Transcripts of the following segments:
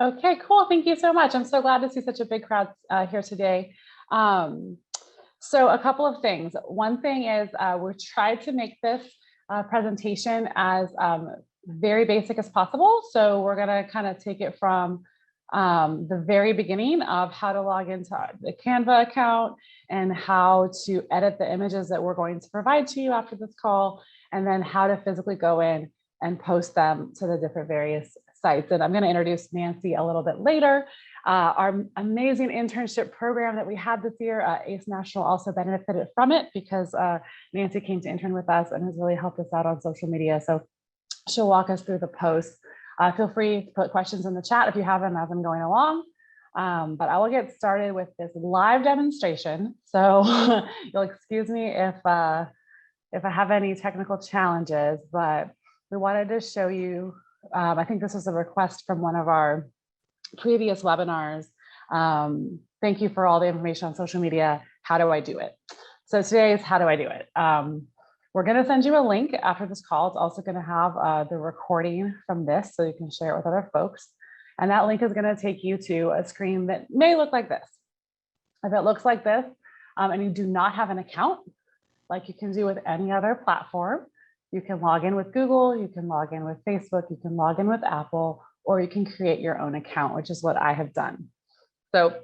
Okay, cool. Thank you so much. I'm so glad to see such a big crowd here today. So a couple of things. One thing is we tried to make this presentation as very basic as possible. So we're going to kind of take it from the very beginning of how to log into the Canva account and how to edit the images that we're going to provide to you after this call, and then how to physically go in and post them to the different various sites. And I'm going to introduce Nancy a little bit later. Our amazing internship program that we had this year, ACE National also benefited from it because Nancy came to intern with us and has really helped us out on social media. So she'll walk us through the posts. Feel free to put questions in the chat if you have them as I'm going along. But I will get started with this live demonstration. So you'll excuse me if I have any technical challenges, but we wanted to show you, I think this was a request from one of our previous webinars. Thank you for all the information on social media. How do I do it? So today is how do I do it? We're going to send you a link after this call. It's also going to have the recording from this so you can share it with other folks. And that link is going to take you to a screen that may look like this. If it looks like this and you do not have an account, like you can do with any other platform, you can log in with Google, you can log in with Facebook, you can log in with Apple, or you can create your own account, which is what I have done. So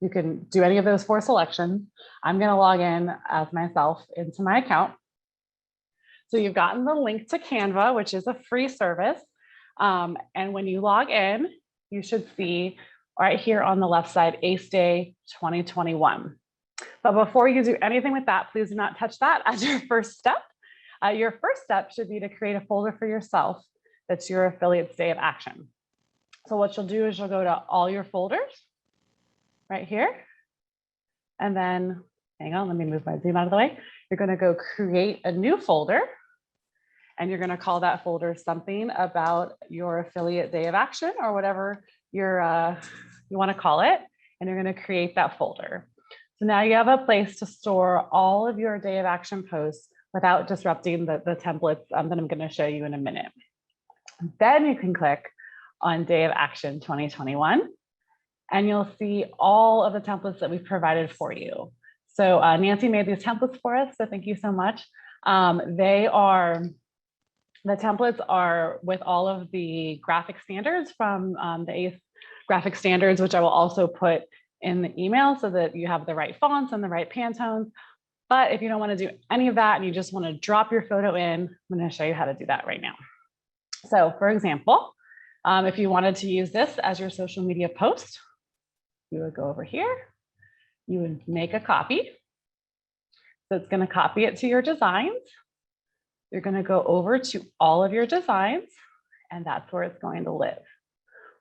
you can do any of those 4 selections. I'm going to log in as myself into my account. So you've gotten the link to Canva, which is a free service. And when you log in, you should see right here on the left side, ACE Day 2021. But before you do anything with that, please do not touch that as your first step. Your first step should be to create a folder for yourself that's your affiliates day of action. So what you'll do is you'll go to all your folders right here. And then, hang on, let me move my zoom out of the way. You're going to go create a new folder. And you're going to call that folder something about your affiliate day of action or whatever you want to call it. And you're going to create that folder. So now you have a place to store all of your day of action posts without disrupting the templates that I'm going to show you in a minute. Then you can click on Day of Action 2021, and you'll see all of the templates that we've provided for you. So Nancy made these templates for us, so thank you so much. The templates are with all of the graphic standards from the ACE graphic standards, which I will also put in the email so that you have the right fonts and the right Pantones. But if you don't want to do any of that and you just want to drop your photo in, I'm going to show you how to do that right now. So for example, if you wanted to use this as your social media post, you would go over here, you would make a copy. So it's going to copy it to your designs. You're going to go over to all of your designs, and that's where it's going to live.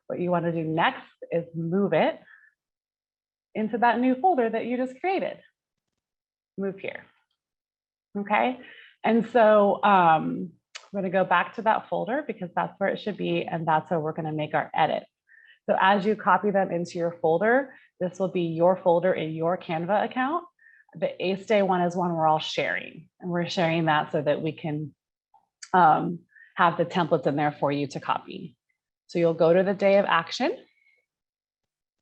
What you want to do next is move it into that new folder that you just created. Move here. Okay. And so we're going to go back to that folder because that's where it should be. And that's where we're going to make our edits. So as you copy them into your folder, this will be your folder in your Canva account. The ACE Day one is one we're all sharing. And we're sharing that so that we can have the templates in there for you to copy. So you'll go to the Day of Action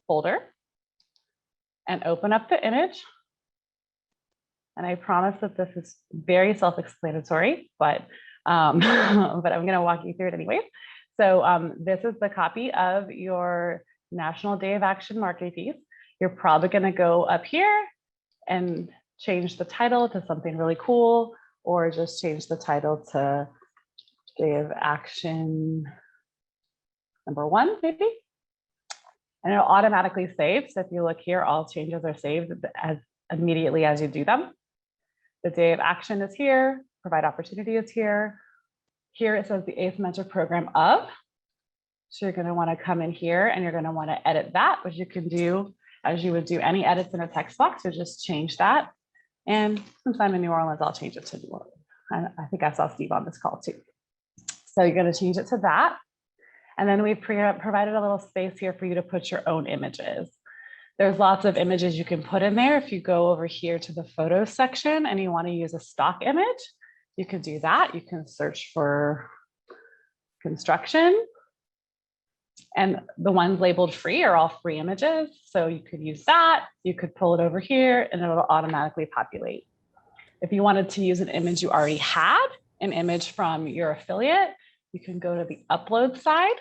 folder and open up the image. And I promise that this is very self-explanatory, but I'm going to walk you through it anyways. So this is the copy of your National Day of Action marquee piece. You're probably going to go up here and change the title to something really cool, or just change the title to Day of Action #1, maybe. And it'll automatically save. So if you look here, all changes are saved as immediately as you do them. The Day of Action is here, Provide Opportunity is here. Here it says the ACE Mentor Program of. So you're going to want to come in here and you're going to want to edit that, which you can do as you would do any edits in a text box. So just change that. And since I'm in New Orleans, I'll change it to New Orleans. I think I saw Steve on this call too. So you're going to change it to that. And then we've provided a little space here for you to put your own images. There's lots of images you can put in there. If you go over here to the photos section and you want to use a stock image, you can do that. You can search for construction And the ones labeled free are all free images. So you could use that, you could pull it over here and it'll automatically populate. If you wanted to use an image you already had, an image from your affiliate, you can go to the upload side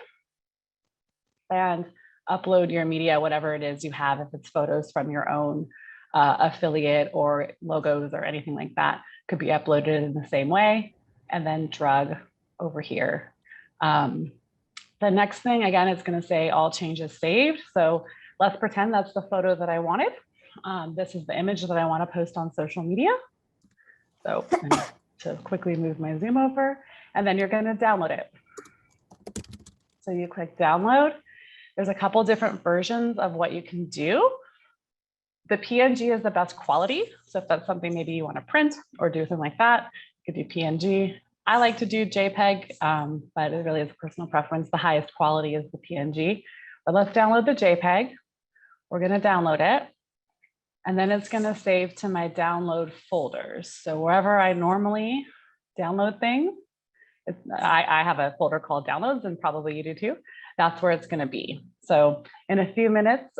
and upload your media, whatever it is you have, if it's photos from your own affiliate or logos or anything like that, could be uploaded in the same way and then drag over here. The next thing, again, it's going to say all changes saved. So let's pretend that's the photo that I wanted. This is the image that I want to post on social media. So I'm going to quickly move my zoom over, and then you're going to download it. So you click download. There's a couple different versions of what you can do. The PNG is the best quality. So if that's something maybe you want to print or do something like that, you could do PNG. I like to do JPEG, but it really is a personal preference. The highest quality is the PNG. But let's download the JPEG. We're going to download it. And then it's going to save to my download folders. So wherever I normally download things, I have a folder called downloads, and probably you do too. That's where it's going to be. So in a few minutes,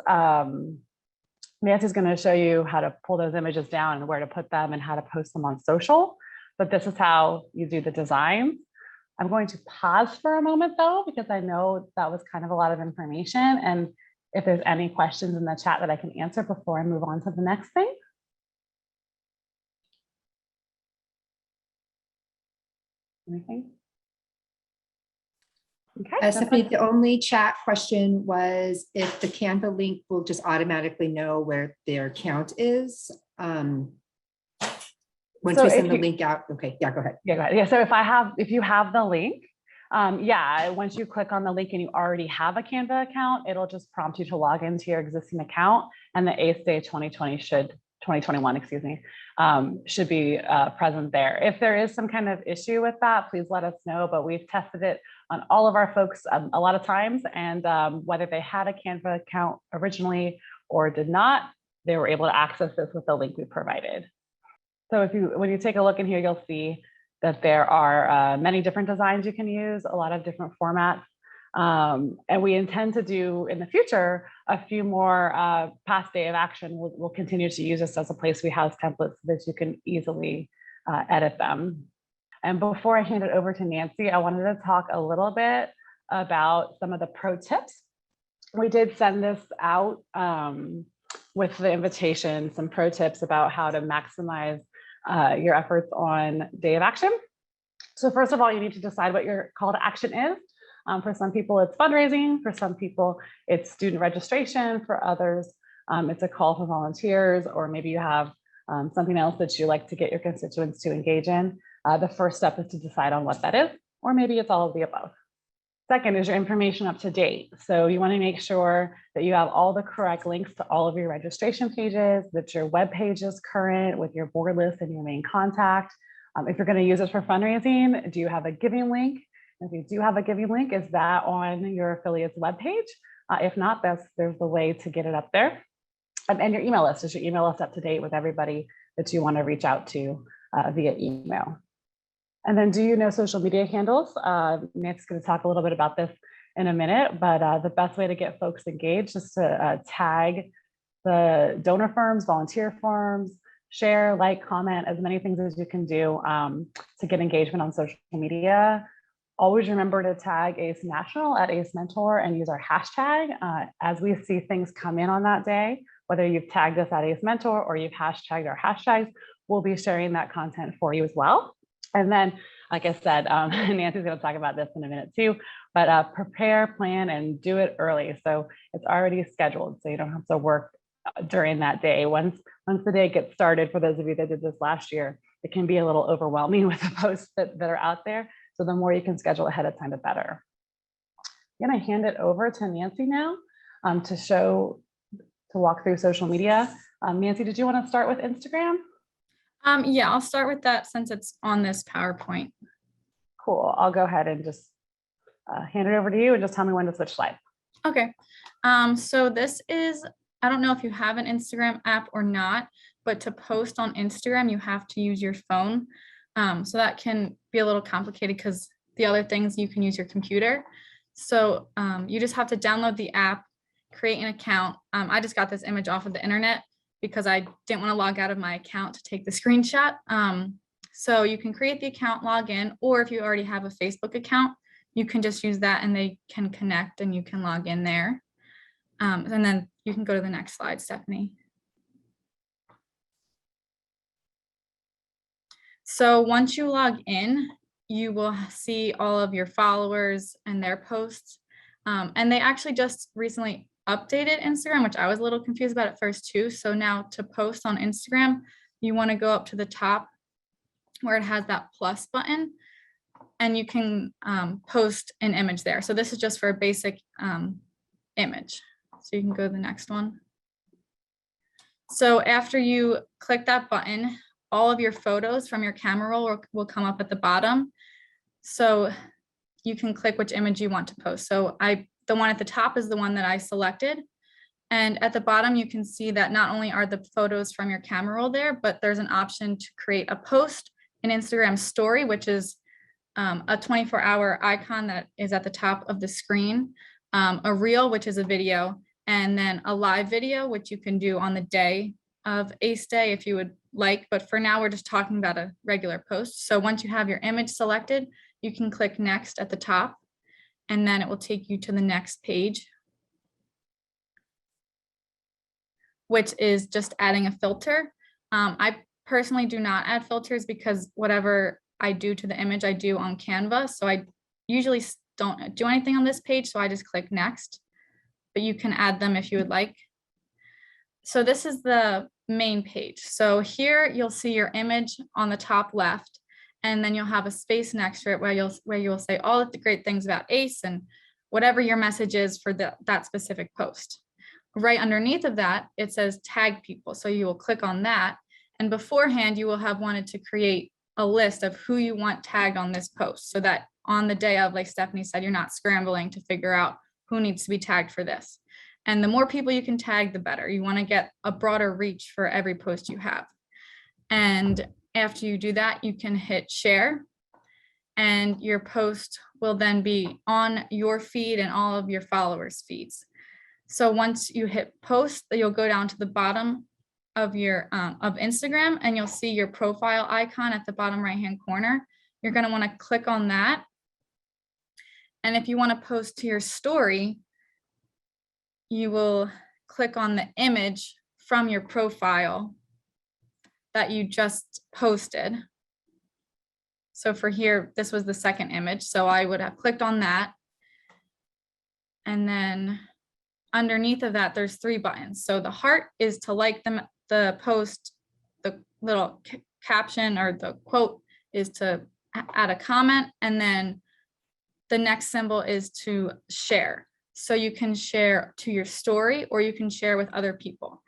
Nancy's going to show you how to pull those images down and where to put them and how to post them on social. But this is how you do the design. I'm going to pause for a moment though, because I know that was kind of a lot of information. And if there's any questions in the chat that I can answer before I move on to the next thing. Anything? Okay. Stephanie, the only chat question was if the Canva link will just automatically know where their account is. Once we send the link out. Okay, yeah, go ahead. Yeah, go ahead. Yeah, so if you have the link, yeah, once you click on the link and you already have a Canva account, it'll just prompt you to log into your existing account, and the ACE Day 2021, excuse me, should be present there. If there is some kind of issue with that, please let us know, but we've tested it on all of our folks a lot of times, and whether they had a Canva account originally or did not, they were able to access this with the link we provided. So when you take a look in here, you'll see that there are many different designs you can use, a lot of different formats. And we intend to do in the future a few more past day of action. We'll continue to use this as a place we house templates so that you can easily edit them. And before I hand it over to Nancy, I wanted to talk a little bit about some of the pro tips. We did send this out with the invitation, some pro tips about how to maximize your efforts on day of action. So first of all, you need to decide what your call to action is. For some people, it's fundraising. For some people, it's student registration. For others, it's a call for volunteers, or maybe you have something else that you like to get your constituents to engage in. The first step is to decide on what that is, or maybe it's all of the above. Second is your information up to date. So you want to make sure that you have all the correct links to all of your registration pages, that your web page is current with your board list and your main contact. If you're going to use it for fundraising, do you have a giving link? If you do have a giving link, is that on your affiliate's webpage? If not, there's the way to get it up there. And your email list, is your email list up to date with everybody that you want to reach out to via email? And then do you know social media handles? Nancy's going to talk a little bit about this in a minute, but the best way to get folks engaged is to tag the donor firms, volunteer firms, share, like, comment, as many things as you can do to get engagement on social media. Always remember to tag ACE National at ACE Mentor and use our hashtag as we see things come in on that day. Whether you've tagged us at ACE Mentor or you've hashtagged our hashtags, we'll be sharing that content for you as well. And then, like I said, Nancy's going to talk about this in a minute too, but prepare, plan, and do it early. So it's already scheduled, so you don't have to work during that day. Once the day gets started, for those of you that did this last year, it can be a little overwhelming with the posts that are out there. So the more you can schedule ahead of time, the better. I'm going to hand it over to Nancy now to walk through social media. Nancy, did you want to start with Instagram? Yeah, I'll start with that since it's on this PowerPoint. Cool. I'll go ahead and just hand it over to you and just tell me when to switch slides. Okay. So this is, I don't know if you have an Instagram app or not, but to post on Instagram, you have to use your phone. So that can be a little complicated because the other things you can use your computer. So you just have to download the app, create an account. I just got this image off of the internet because I didn't want to log out of my account to take the screenshot. So you can create the account, log in, or if you already have a Facebook account, you can just use that and they can connect and you can log in there. And then you can go to the next slide, Stephanie. So once you log in, you will see all of your followers and their posts. And they actually just recently updated Instagram, which I was a little confused about at first too. So now to post on Instagram, you want to go up to the top where it has that plus button and you can post an image there. So this is just for a basic image. So you can go to the next one. So after you click that button, all of your photos from your camera roll will come up at the bottom. So you can click which image you want to post. So the one at the top is the one that I selected. And at the bottom, you can see that not only are the photos from your camera roll there, but there's an option to create a post, an Instagram story, which is a 24-hour icon that is at the top of the screen, a reel, which is a video, and then a live video, which you can do on the day of ACE Day if you would like. But for now, we're just talking about a regular post. So once you have your image selected, you can click next at the top, and then it will take you to the next page, which is just adding a filter. I personally do not add filters because whatever I do to the image, I do on Canva. So I usually don't do anything on this page. So I just click next, but you can add them if you would like. So this is the main page. So here you'll see your image on the top left, and then you'll have a space next to it where you'll say all of the great things about ACE and whatever your message is for that specific post. Right underneath of that, it says tag people. So you will click on that. And beforehand, you will have wanted to create a list of who you want tagged on this post so that on the day of, like Stephanie said, you're not scrambling to figure out who needs to be tagged for this. And the more people you can tag, the better. You want to get a broader reach for every post you have. And after you do that, you can hit share, and your post will then be on your feed and all of your followers' feeds. So once you hit post, you'll go down to the bottom of your of Instagram, and you'll see your profile icon at the bottom right-hand corner. You're going to want to click on that. And if you want to post to your story, you will click on the image from your profile that you just posted. So for here, this was the second image. So I would have clicked on that. And then underneath of that, there's 3 buttons. So the heart is to like the post, the little caption or the quote is to add a comment. And then the next symbol is to share. So you can share to your story or you can share with other people.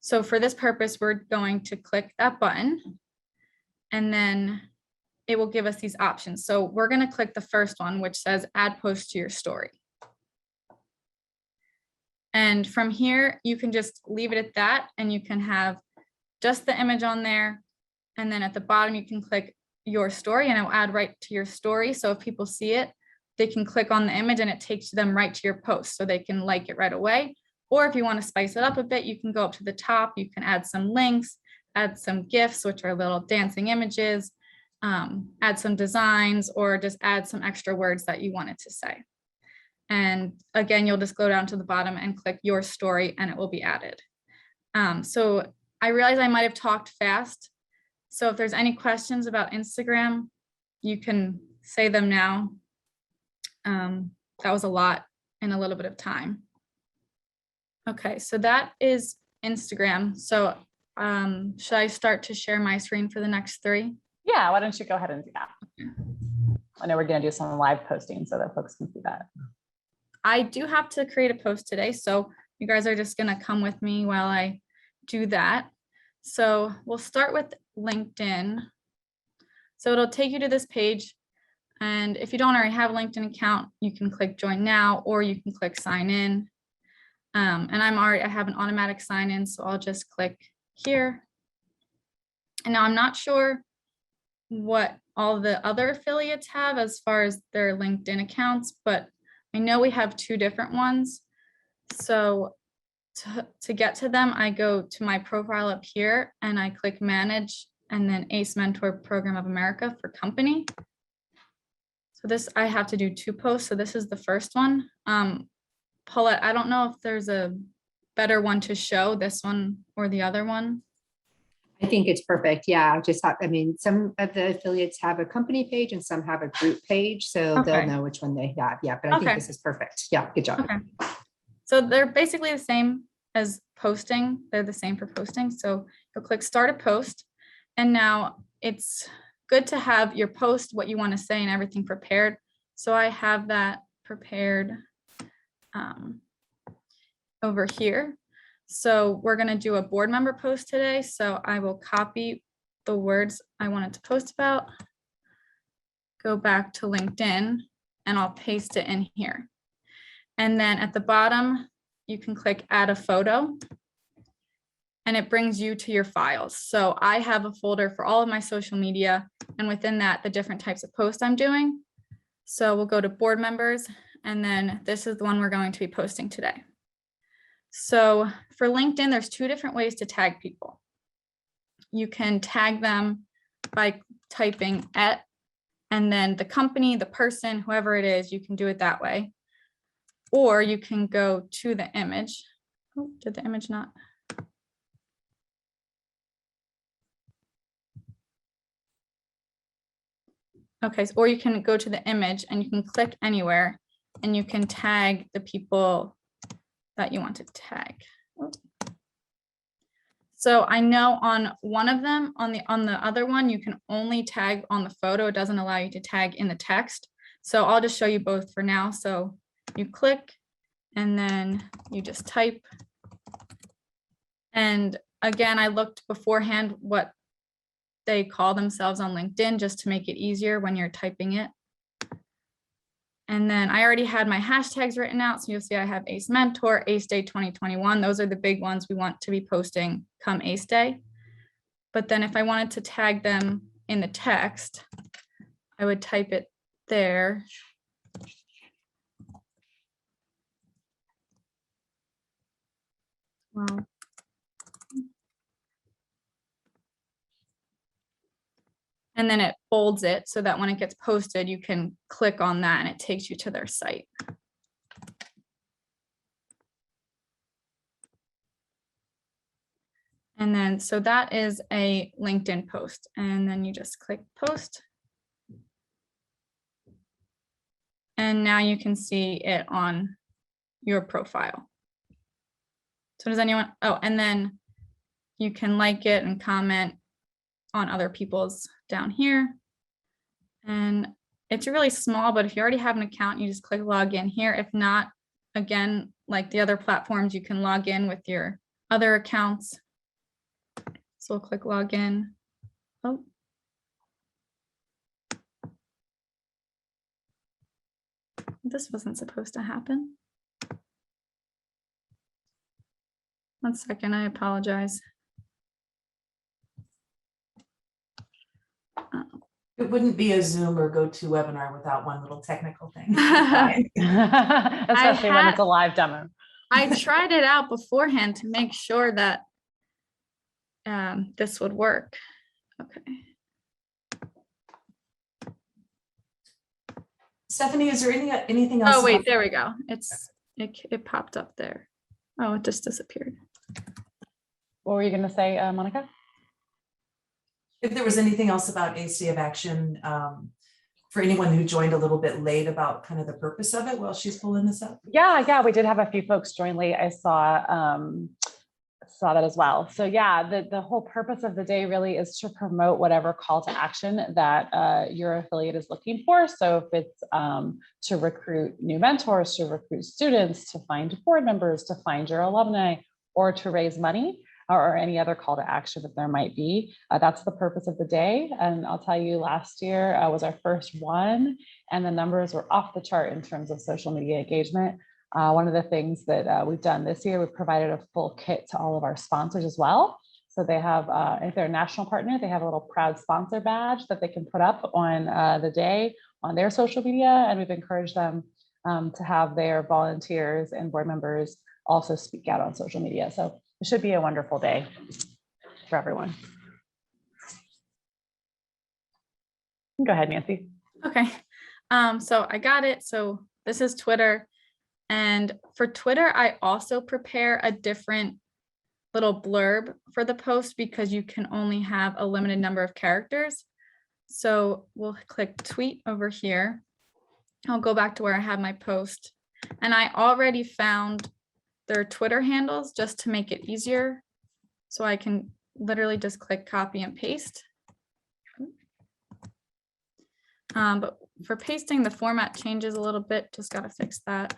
So for this purpose, we're going to click that button, and then it will give us these options. So we're going to click the first one, which says add post to your story. And from here, you can just leave it at that, and you can have just the image on there. And then at the bottom, you can click your story, and it will add right to your story. So if people see it, they can click on the image and it takes them right to your post, so they can like it right away. Or if you want to spice it up a bit, you can go up to the top, you can add some links, add some GIFs, which are little dancing images, add some designs, or just add some extra words that you wanted to say. And again, you'll just go down to the bottom and click your story and it will be added. So I realize I might have talked fast. So if there's any questions about Instagram, you can say them now. That was a lot in a little bit of time. Okay, so that is Instagram. So should I start to share my screen for the next 3? Yeah, why don't you go ahead and do that? I know we're going to do some live posting so that folks can see that. I do have to create a post today, so you guys are just going to come with me while I do that. So we'll start with LinkedIn. So it'll take you to this page. And if you don't already have a LinkedIn account, you can click join now, or you can click sign in. And I have an automatic sign in, so I'll just click here. And now I'm not sure what all the other affiliates have as far as their LinkedIn accounts, but I know we have two different ones. So to get to them, I go to my profile up here and I click manage and then ACE Mentor Program of America for company. So this, I have to do 2 posts. So this is the first one. Paulette, I don't know if there's a better one to show, this one or the other one. I think it's perfect. Yeah, just I mean, some of the affiliates have a company page and some have a group page, so they'll Okay. know which one they have. Yeah, but I think Okay. this is perfect. Yeah, good job. Okay. So they're basically the same as posting. They're the same for posting. So you'll click start a post. And now it's good to have your post, what you want to say and everything prepared. So I have that prepared over here. So we're going to do a board member post today. So I will copy the words I wanted to post about, go back to LinkedIn, and I'll paste it in here. And then at the bottom, you can click add a photo and it brings you to your files. So I have a folder for all of my social media, and within that, the different types of posts I'm doing. So we'll go to board members, and then this is the one we're going to be posting today. So for LinkedIn, there's 2 different ways to tag people. You can tag them by typing @ and then the company, the person, whoever it is, you can do it that way. Or you can go to the image. Oh, did the image not? Okay, or you can go to the image and you can click anywhere and you can tag the people that you want to tag. So I know on one of them, on the other one, you can only tag on the photo. It doesn't allow you to tag in the text. So I'll just show you both for now. So you click and then you just type. And again, I looked beforehand what they call themselves on LinkedIn just to make it easier when you're typing it. And then I already had my hashtags written out. So you'll see I have ACE Mentor, ACE Day 2021. Those are the big ones we want to be posting come ACE Day. But then if I wanted to tag them in the text, I would type it there. Well, and then it folds it so that when it gets posted, you can click on that and it takes you to their site. And then, so that is a LinkedIn post. And then you just click post. And now you can see it on your profile. So does anyone, oh, and then you can like it and comment on other people's down here. And it's really small, but if you already have an account, you just click log in here. If not, again, like the other platforms, you can log in with your other accounts. So we'll click log in. Oh. This wasn't supposed to happen. 1 second, I apologize. It wouldn't be a Zoom or GoToWebinar without one little technical thing. Especially when it's a live demo. I tried it out beforehand to make sure that this would work. Okay. Stephanie, is there anything else? Oh, wait, there we go. It popped up there. Oh, it just disappeared. What were you going to say, Monica? If there was anything else about ACE Day of Action for anyone who joined a little bit late about kind of the purpose of it while she's pulling this up? Yeah, we did have a few folks join late. I saw that as well. So yeah, the whole purpose of the day really is to promote whatever call to action that your affiliate is looking for. So if it's to recruit new mentors, to recruit students, to find board members, to find your alumni, or to raise money, or any other call to action that there might be. That's the purpose of the day. And I'll tell you, last year was our first one, and the numbers were off the chart in terms of social media engagement. One of the things that we've done this year, we've provided a full kit to all of our sponsors as well. So they have, if they're a national partner, they have a little proud sponsor badge that they can put up on the day on their social media. And we've encouraged them to have their volunteers and board members also speak out on social media. So it should be a wonderful day for everyone. Go ahead, Nancy. Okay, so I got it. So this is Twitter. And for Twitter, I also prepare a different little blurb for the post because you can only have a limited number of characters. So we'll click tweet over here. I'll go back to where I have my post. And I already found their Twitter handles just to make it easier. So I can literally just click copy and paste. But for pasting, the format changes a little bit. Just got to fix that.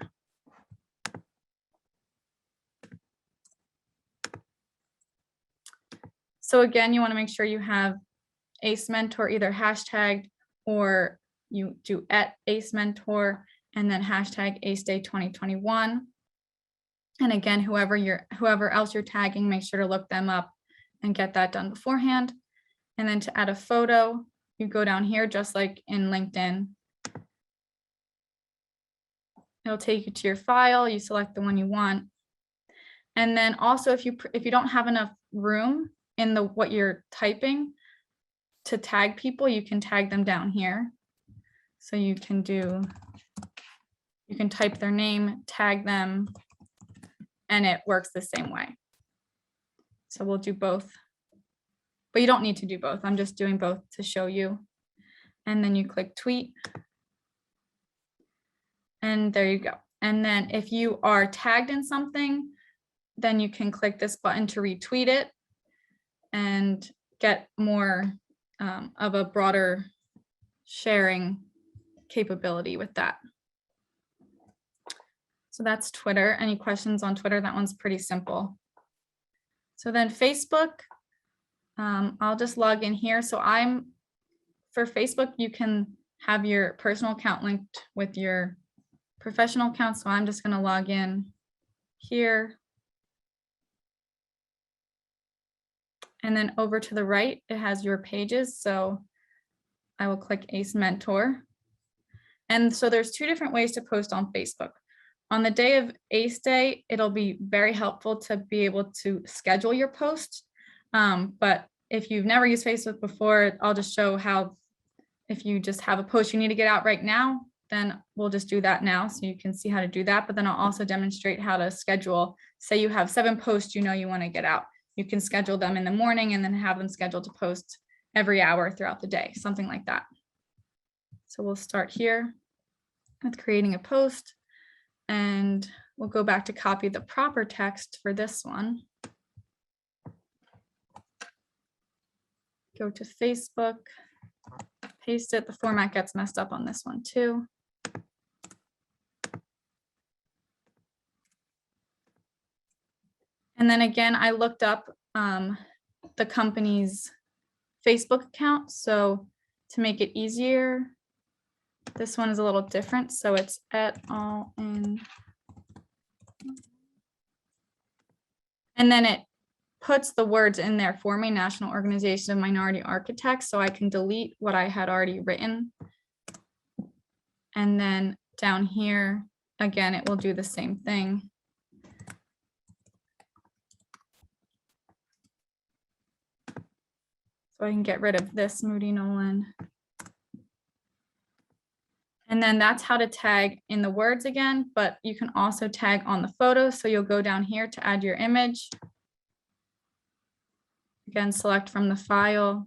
So again, you want to make sure you have ACE Mentor either hashtagged or you do @ACE Mentor and then hashtag ACE Day 2021. And again, whoever else you're tagging, make sure to look them up and get that done beforehand. And then to add a photo, you go down here just like in LinkedIn. It'll take you to your file. You select the one you want. And then also if you don't have enough room in what you're typing to tag people, you can tag them down here. So you can type their name, tag them, and it works the same way. So we'll do both, but you don't need to do both. I'm just doing both to show you. And then you click tweet. And there you go. And then if you are tagged in something, then you can click this button to retweet it and get more of a broader sharing capability with that. So that's Twitter. Any questions on Twitter? That one's pretty simple. So then Facebook, I'll just log in here. So for Facebook, you can have your personal account linked with your professional account. So I'm just going to log in here. And then over to the right, it has your pages. So I will click ACE Mentor. And so there's two different ways to post on Facebook. On the day of ACE Day, it'll be very helpful to be able to schedule your post. But if you've never used Facebook before, I'll just show how if you just have a post you need to get out right now, then we'll just do that now so you can see how to do that. But then I'll also demonstrate how to schedule. Say you have 7 posts you want to get out. You can schedule them in the morning and then have them scheduled to post every hour throughout the day, something like that. So we'll start here with creating a post and we'll go back to copy the proper text for this one. Go to Facebook, paste it. The format gets messed up on this one too. And then again, I looked up the company's Facebook account. So to make it easier, this one is a little different. So it's @all_in. And then it puts the words in there for me, National Organization of Minority Architects. So I can delete what I had already written. And then down here, again, it will do the same thing. So I can get rid of this Moody Nolan. And then that's how to tag in the words again, but you can also tag on the photo. So you'll go down here to add your image. Again, select from the file.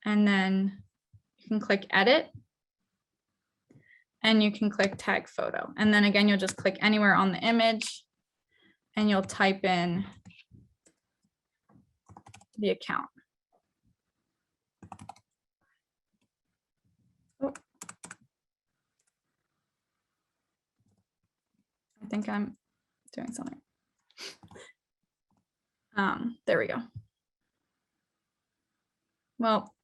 And then you can click edit. And you can click tag photo. And then again, you'll just click anywhere on the image and you'll type in the account. Oh. I think I'm doing something. There we go. Well,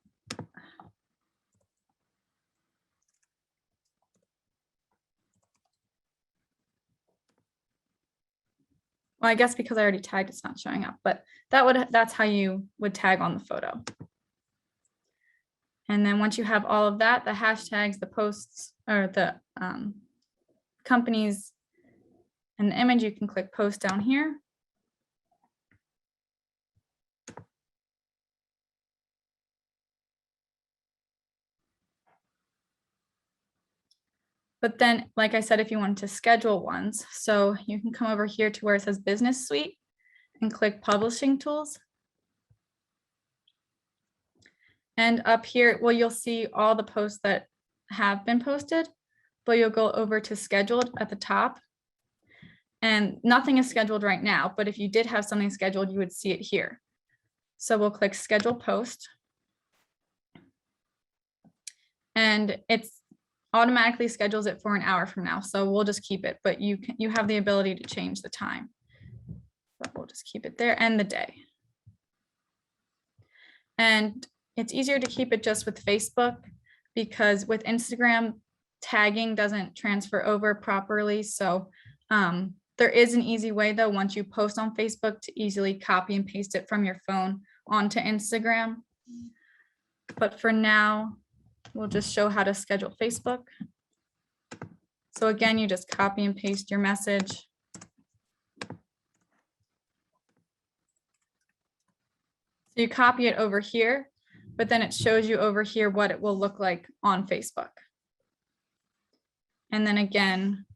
I guess because I already tagged, it's not showing up, but that's how you would tag on the photo. And then once you have all of that, the hashtags, the posts, or the companies and the image, you can click post down here. But then, like I said, if you wanted to schedule ones, so you can come over here to where it says Business Suite and click Publishing Tools. And up here, well, you'll see all the posts that have been posted, but you'll go over to Scheduled at the top. And nothing is scheduled right now, but if you did have something scheduled, you would see it here. So we'll click Schedule Post. And it's automatically schedules it for an hour from now. So we'll just keep it, but you have the ability to change the time. But we'll just keep it there and the day. And it's easier to keep it just with Facebook because with Instagram, tagging doesn't transfer over properly. So there is an easy way though, once you post on Facebook, to easily copy and paste it from your phone onto Instagram. But for now, we'll just show how to schedule Facebook. So again, you just copy and paste your message. So you copy it over here, but then it shows you over here what it will look like on Facebook. And then again,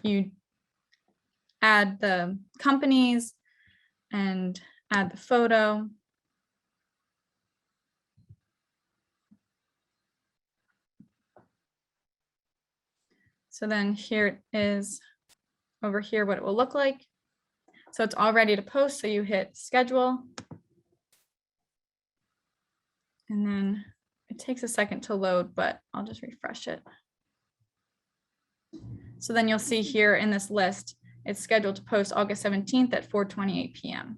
you add the companies and add the photo. So then here it is over here, what it will look like. So it's all ready to post. So you hit schedule. And then it takes a second to load, but I'll just refresh it. So then you'll see here in this list, it's scheduled to post August 17th at 4:28 p.m.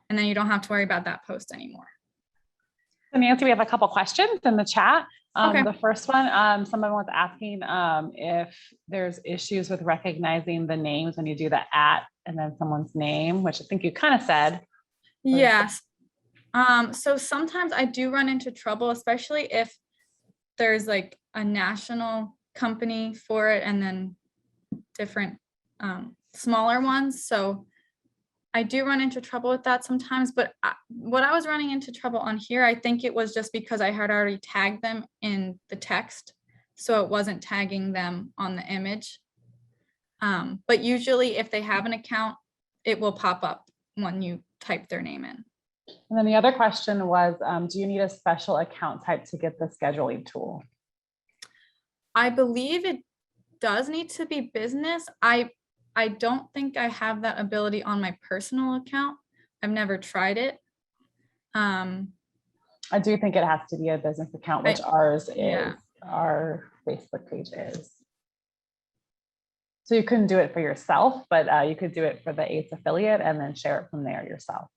And then you don't have to worry about that post anymore. So Nancy, we have a couple questions in the chat. Okay. The first one, someone was asking if there's issues with recognizing the names when you do the @ and then someone's name, which I think you kind of said. Yes. So sometimes I do run into trouble, especially if there's like a national company for it and then different smaller ones. So I do run into trouble with that sometimes, but what I was running into trouble on here, I think it was just because I had already tagged them in the text. So it wasn't tagging them on the image. But usually if they have an account, it will pop up when you type their name in. And then the other question was, do you need a special account type to get the scheduling tool? I believe it does need to be business. I don't think I have that ability on my personal account. I've never tried it. I do think it has to be a business account, which ours is. Yeah. Our Facebook page is. So you couldn't do it for yourself, but you could do it for the ACE affiliate and then share it from there yourself.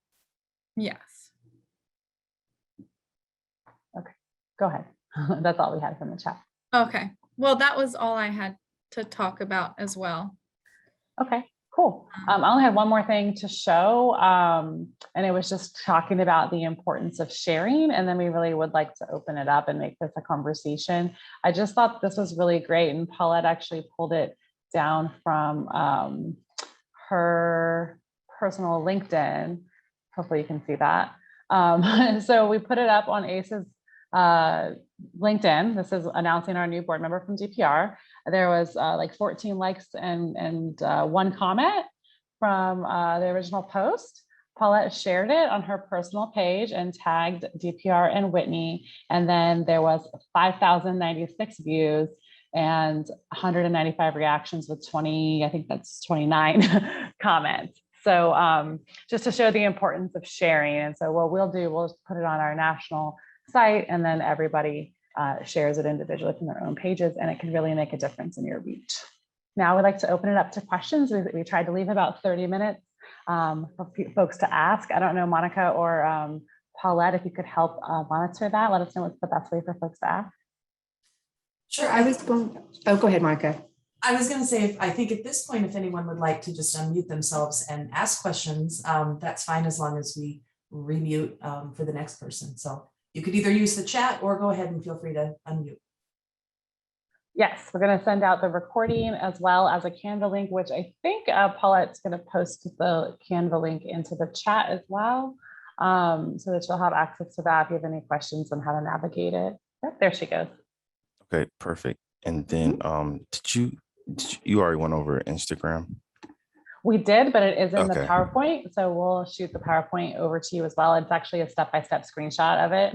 Yes. Okay, go ahead. That's all we had from the chat. Okay. Well, that was all I had to talk about as well. Okay, cool. I only had one more thing to show, and it was just talking about the importance of sharing, and then we really would like to open it up and make this a conversation. I just thought this was really great, and Paulette actually pulled it down from her personal LinkedIn. Hopefully you can see that. So we put it up on ACE's LinkedIn. This is announcing our new board member from DPR. There was like 14 likes and one comment from the original post. Paulette shared it on her personal page and tagged DPR and Whitney. And then there was 5,096 views and 195 reactions with 20, I think that's 29 comments. So just to show the importance of sharing. And so what we'll do, we'll put it on our national site, and then everybody shares it individually from their own pages, and it can really make a difference in your reach. Now we'd like to open it up to questions. We tried to leave about 30 minutes for folks to ask. I don't know, Monica or Paulette, if you could help monitor that. Let us know what's the best way for folks to ask. Sure. I was going, oh, go ahead, Monica. I was going to say, I think at this point, if anyone would like to just unmute themselves and ask questions, that's fine as long as we remute for the next person. So you could either use the chat or go ahead and feel free to unmute. Yes, we're going to send out the recording as well as a Canva link, which I think Paulette's going to post the Canva link into the chat as well, so that you'll have access to that if you have any questions on how to navigate it. Yep, there she goes. Okay, perfect. And then you already went over Instagram? We did, but it is in the Okay. PowerPoint, so we'll shoot the PowerPoint over to you as well. It's actually a step-by-step screenshot of it.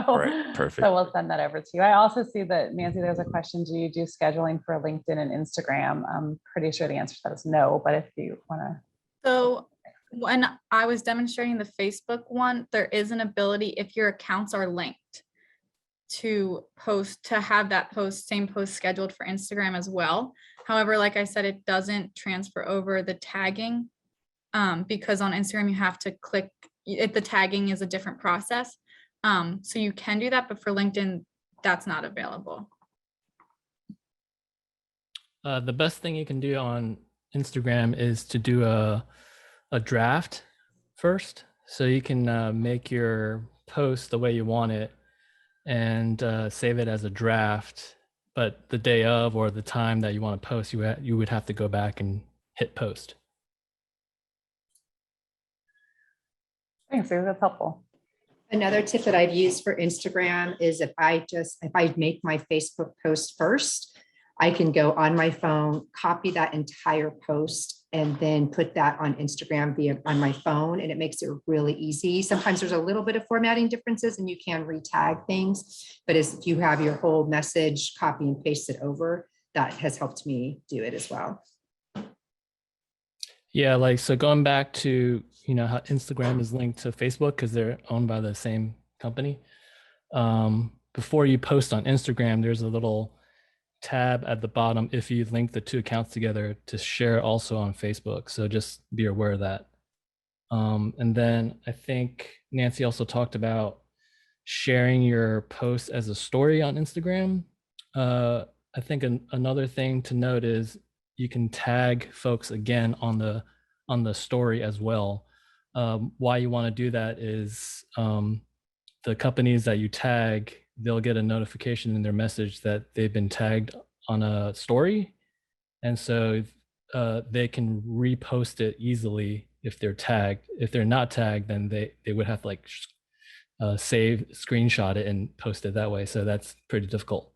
All right, perfect. So we'll send that over to you. I also see that, Nancy, there's a question, do you do scheduling for LinkedIn and Instagram? I'm pretty sure the answer to that is no, but if you want to. So when I was demonstrating the Facebook one, there is an ability, if your accounts are linked, to have that same post scheduled for Instagram as well. However, like I said, it doesn't transfer over the tagging because on Instagram you have to click it. The tagging is a different process. So you can do that, but for LinkedIn, that's not available. The best thing you can do on Instagram is to do a draft first. So you can make your post the way you want it and save it as a draft. But the day of or the time that you want to post, you would have to go back and hit post. Thanks, Sue. That's helpful. Another tip that I've used for Instagram is if I make my Facebook post first, I can go on my phone, copy that entire post, and then put that on Instagram on my phone, and it makes it really easy. Sometimes there's a little bit of formatting differences and you can re-tag things, but if you have your whole message, copy and paste it over, that has helped me do it as well. Yeah, like, so going back to, how Instagram is linked to Facebook because they're owned by the same company. Before you post on Instagram, there's a little tab at the bottom if you link the two accounts together to share also on Facebook. So just be aware of that. And then I think Nancy also talked about sharing your post as a story on Instagram. I think another thing to note is you can tag folks again on the story as well. Why you want to do that is the companies that you tag, they'll get a notification in their message that they've been tagged on a story. And so they can repost it easily if they're tagged. If they're not tagged, then they would have to screenshot it and post it that way. So that's pretty difficult.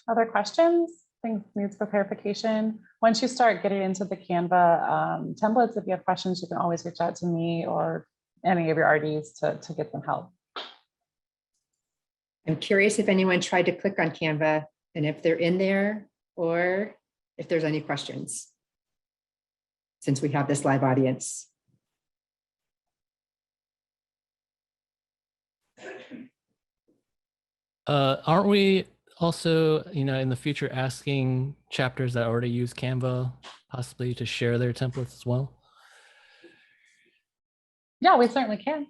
Other questions? Things needs for clarification. Once you start getting into the Canva templates, if you have questions, you can always reach out to me or any of your RDs to get them help. I'm curious if anyone tried to click on Canva and if they're in there or if there's any questions, since we have this live audience. Aren't we also, in the future asking chapters that already use Canva possibly to share their templates as well? Yeah, we certainly can.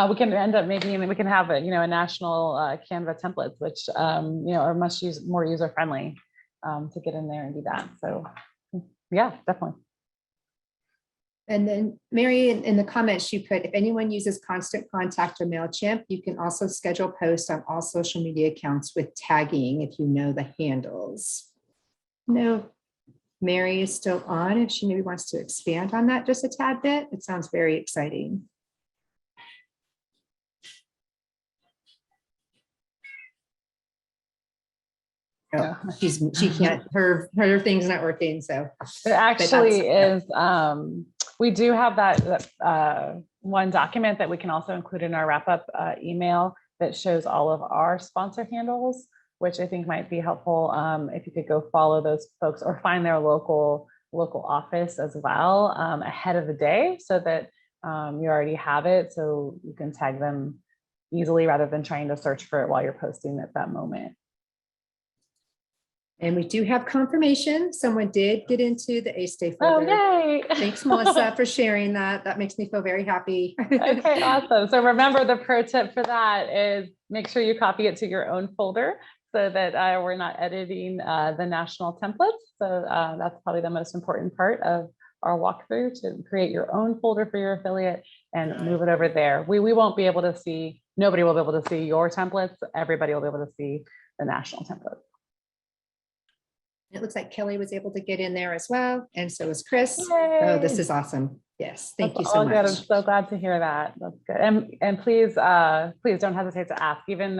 We can end up making, we can have a national Canva templates, which are much more user friendly to get in there and do that. So yeah, definitely. And then Mary, in the comments, she put, if anyone uses Constant Contact or MailChimp, you can also schedule posts on all social media accounts with tagging if you know the handles. No, Mary is still on. If she maybe wants to expand on that just a tad bit, it sounds very exciting. Oh, she can't, her thing's not working, so. It actually is, we do have that one document that we can also include in our wrap-up email that shows all of our sponsor handles, which I think might be helpful if you could go follow those folks or find their local office as well ahead of the day so that you already have it, so you can tag them easily rather than trying to search for it while you're posting at that moment. And we do have confirmation. Someone did get into the A-Stay folder. Oh, yay. Thanks, Melissa, for sharing that. That makes me feel very happy. Okay, awesome. So remember, the pro tip for that is make sure you copy it to your own folder so that we're not editing the national templates. So that's probably the most important part of our walkthrough to create your own folder for your affiliate and move it over there. We won't be able to see, nobody will be able to see your templates. Everybody will be able to see the national template. It looks like Kelly was able to get in there as well, and so is Chris. Yay. Oh, this is awesome. Yes, thank That's you so all good. I'm much. so glad to hear that. That's good. And please, please don't hesitate to ask, even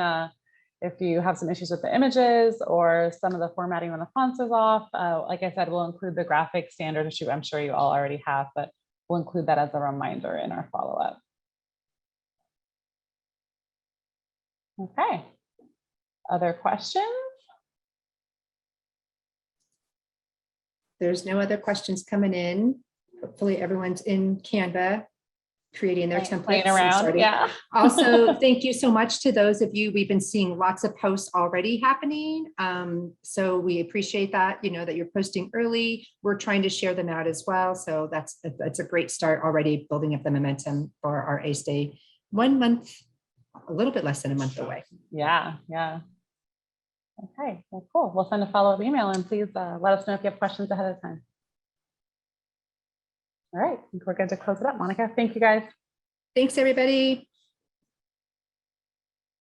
if you have some issues with the images or some of the formatting when the fonts is off. Like I said, we'll include the graphic standard issue. I'm sure you all already have, but we'll include that as a reminder in our follow-up. Okay. Other questions? There's no other questions coming in. Hopefully everyone's in Canva creating their templates. Playing and around, starting. yeah. Also, thank you so much to those of you. We've been seeing lots of posts already happening. So we appreciate that, you know, that you're posting early. We're trying to share them out as well. So that's a great start already, building up the momentum for our ACE Day. 1 month, a little bit less than a month away. Yeah, yeah. Okay, well, cool. We'll send a follow-up email and please let us know if you have questions ahead of time. All right, I think we're good to close it up. Monica, thank you guys. Thanks, everybody.